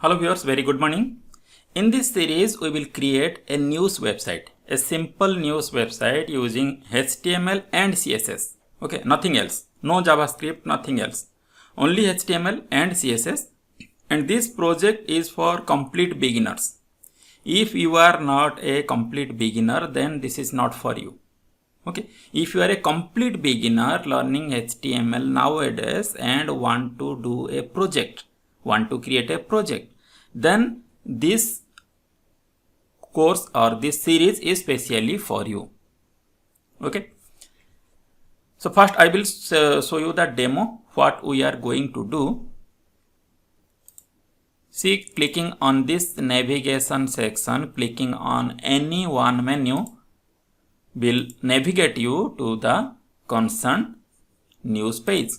Hello viewers, very good morning. In this series, we will create a news website, a simple news website using HTML and CSS. Okay, nothing else. No JavaScript, nothing else. Only HTML and CSS. And this project is for complete beginners. If you are not a complete beginner, then this is not for you. Okay, if you are a complete beginner learning HTML nowadays and want to do a project, want to create a project, then this course or this series is specially for you. Okay, so first I will show you the demo what we are going to do. See, clicking on this navigation section, clicking on any one menu will navigate you to the concerned news page.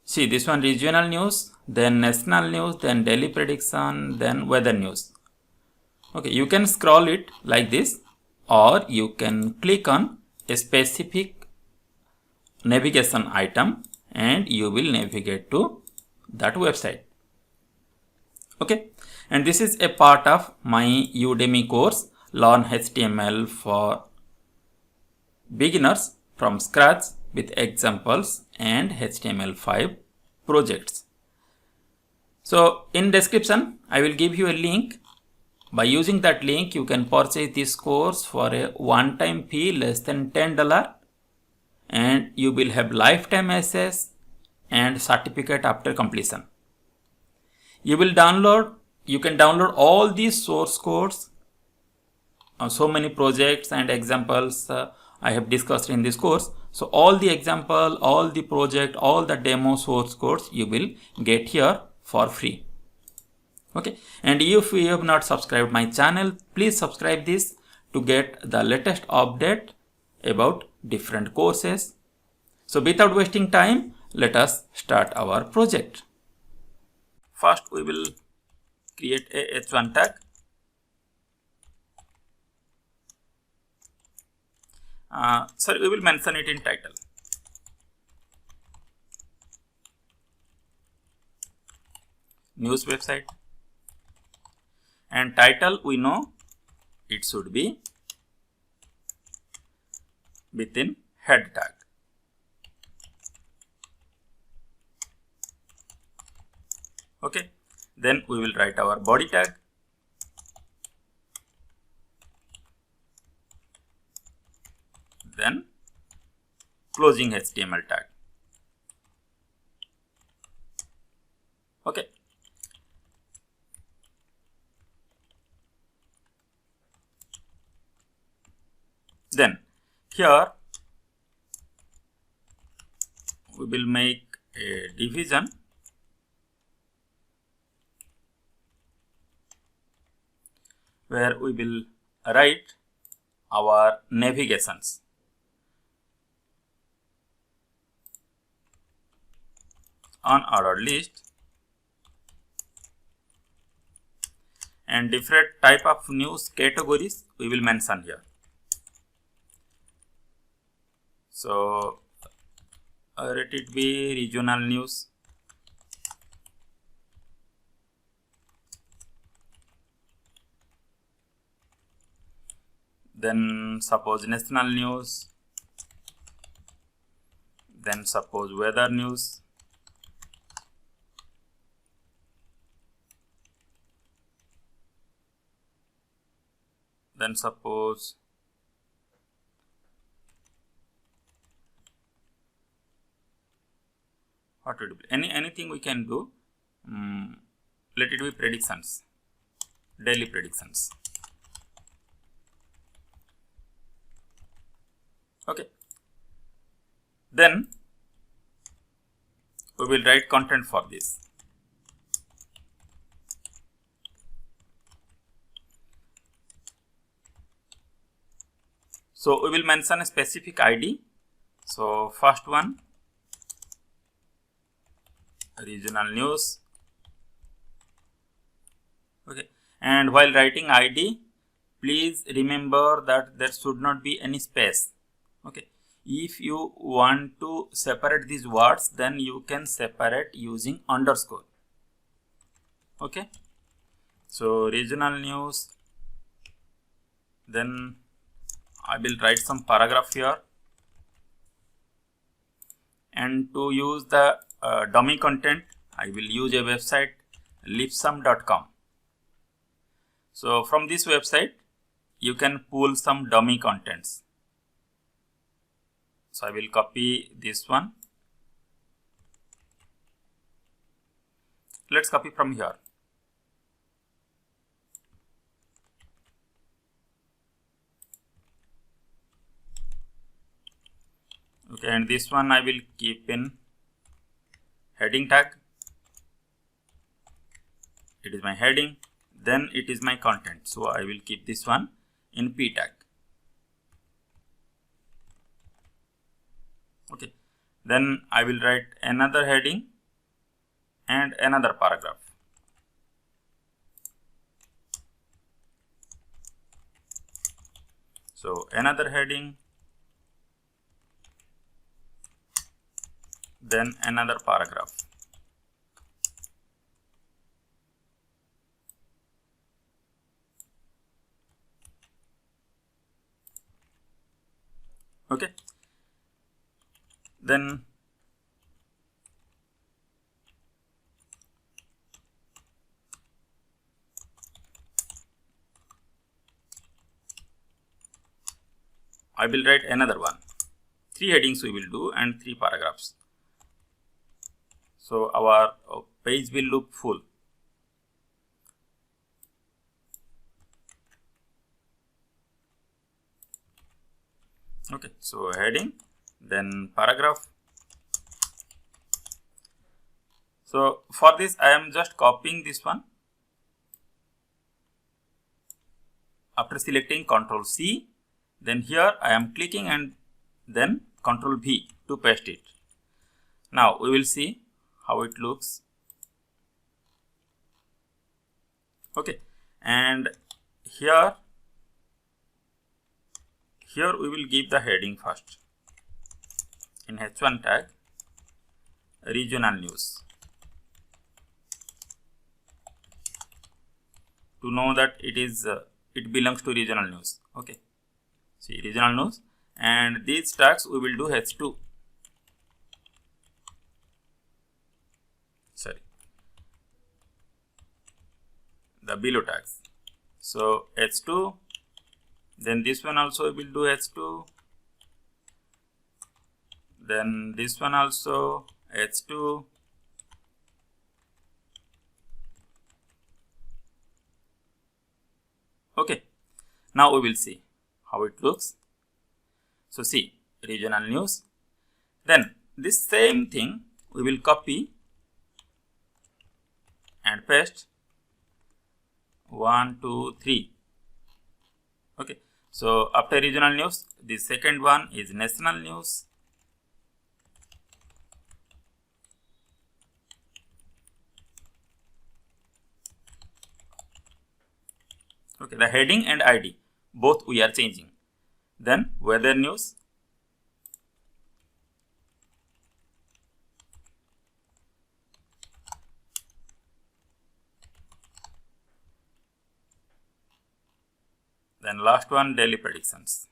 See, this one regional news, then national news, then daily prediction, then weather news. Okay, you can scroll it like this, or you can click on a specific navigation item and you will navigate to that website. Okay, and this is a part of my Udemy course, Learn HTML for Beginners from Scratch with examples and HTML5 projects. So in description, I will give you a link. By using that link, you can purchase this course for a one-time fee less than $10, and you will have lifetime access and certificate after completion. You can download all these source codes, so many projects and examples I have discussed in this course. So all the example, all the project, all the demo source codes you will get here for free. Okay, and if you have not subscribed my channel, please subscribe this to get the latest update about different courses. So without wasting time, let us start our project. First we will create a h1 tag. Sorry, we will mention it in title. News website. And title, we know it should be within head tag. Okay, then we will write our body tag. Then closing HTML tag. Okay. Then here we will make a division where we will write our navigations. On ordered list, and different type of news categories we will mention here. So let it be regional news, then suppose national news, then suppose weather news, then suppose what would be anything we can do. Let it be predictions, daily predictions. Okay, then we will write content for this. So we will mention a specific ID. So first one, regional news. Okay, and while writing ID, please remember that there should not be any space. Okay, If you want to separate these words, then you can separate using underscore. Okay, so regional news, then I will write some paragraph here, and to use the dummy content I will use a website lipsum.com. So from this website you can pull some dummy contents. So I will copy this one. Let's copy from here. Okay, and this one I will keep in heading tag. It is my heading, then it is my content, so I will keep this one in p tag. Okay, then I will write another heading and another paragraph. So another heading, then another paragraph. Okay, then I will write another one. 3 headings we will do and 3 paragraphs. So our page will look full. Okay, so heading, then paragraph. So for this I am just copying this one. After selecting Ctrl C, then here I am clicking and then Ctrl V to paste it. Now we will see how it looks. Okay, and here we will give the heading first. In H1 tag, regional news, to know that it belongs to regional news. Okay, see regional news, and these tags we will do H2. Sorry, the below tags. So H2, then this one also we will do H2, then this one also H2, okay. Now we will see how it looks. So see, regional news, then this same thing we will copy and paste 1, 2, 3. Okay, so after regional news, the second one is national news. Okay, the heading and ID both we are changing. Then weather news. Then last one, daily predictions.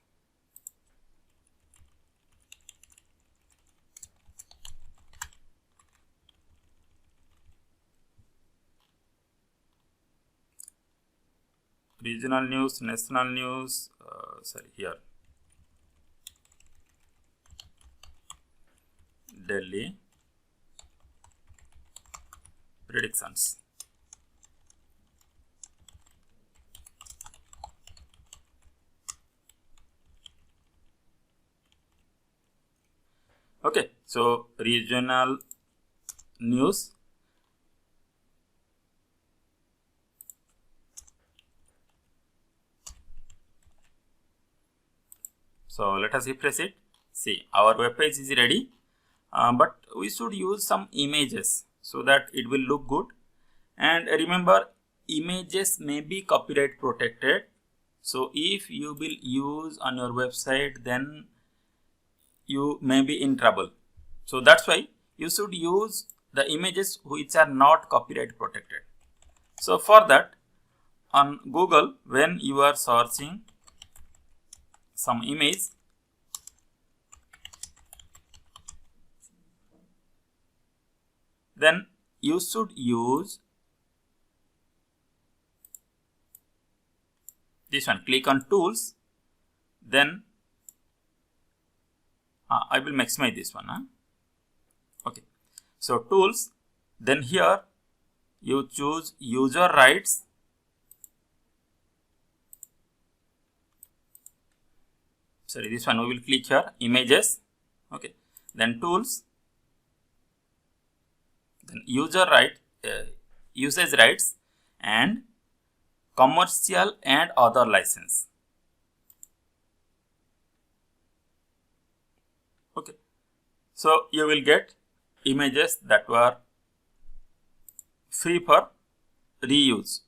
Regional news, national news, here Delhi predictions. Okay, so regional news, so let us refresh it. See, our web page is ready, but we should use some images so that it will look good. And remember, images may be copyright protected. So if you will use on your website, then you may be in trouble. So that's why you should use the images which are not copyright protected. So for that, on Google, when you are searching some image, then you should use this one. Click on tools, then I will maximize this one. Okay, so tools, then here you choose user rights. Sorry, this one we will click here, images. Okay, then tools, then usage rights and commercial and other license. Okay, so you will get images that were free for reuse.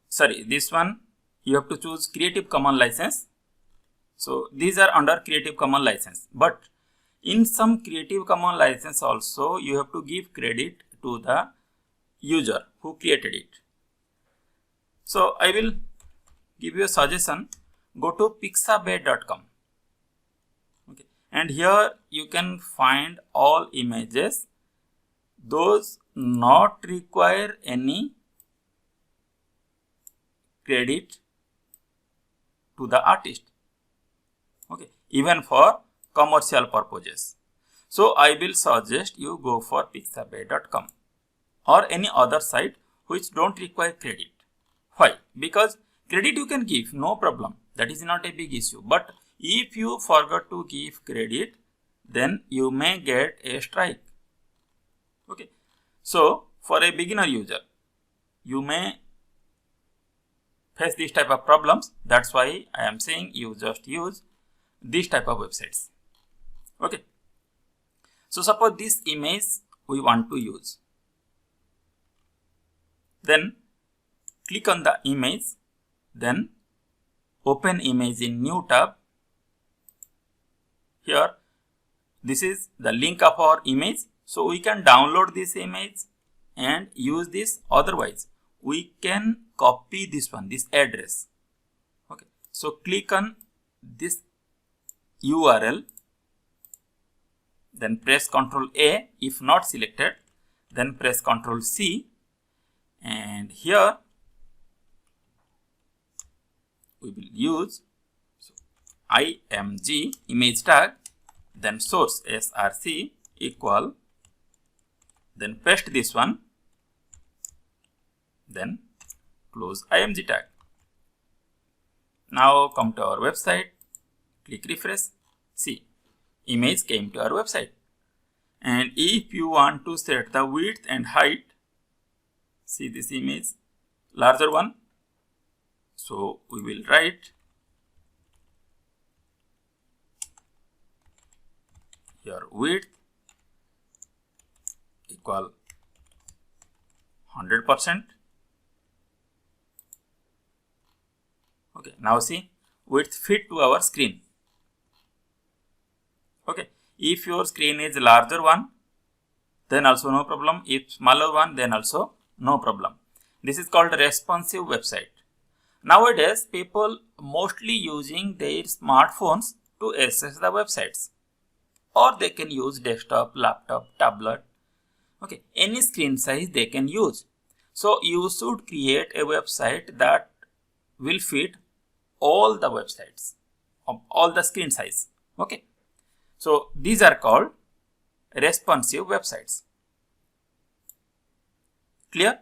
Sorry, this one you have to choose Creative Commons license. So these are under Creative Commons license, but in some Creative Commons license also you have to give credit to the user who created it. So I will give you a suggestion. Go to pixabay.com. Okay, and here you can find all images, those not require any credit to the artist. Okay, even for commercial purposes. So I will suggest you go for pixabay.com or any other site which don't require credit. Why? Because credit you can give, no problem. That is not a big issue. But if you forgot to give credit, then you may get a strike. Okay. So for a beginner user, you may face this type of problems. That's why I am saying you just use this type of websites. Okay. So suppose this image we want to use. Then click on the image, then open image in new tab. Here this is the link of our image, so we can download this image and use this. Otherwise we can copy this one, this address. Okay, so click on this URL, then press Ctrl A. If not selected, then press Ctrl C, and here we will use img image tag, then source src equal, then paste this one, then close img tag. Now come to our website, click refresh, see image came to our website. And if you want to set the width and height, see this image, larger one, so we will write here width equal 100%. Okay, now see width fit to our screen. Okay, if your screen is larger one, then also no problem. If smaller one, then also no problem. This is called responsive website. Nowadays, people mostly using their smartphones to access the websites, or they can use desktop, laptop, tablet. Okay, any screen size they can use. So you should create a website that will fit all the websites of all the screen size. Okay, so these are called responsive websites. Clear?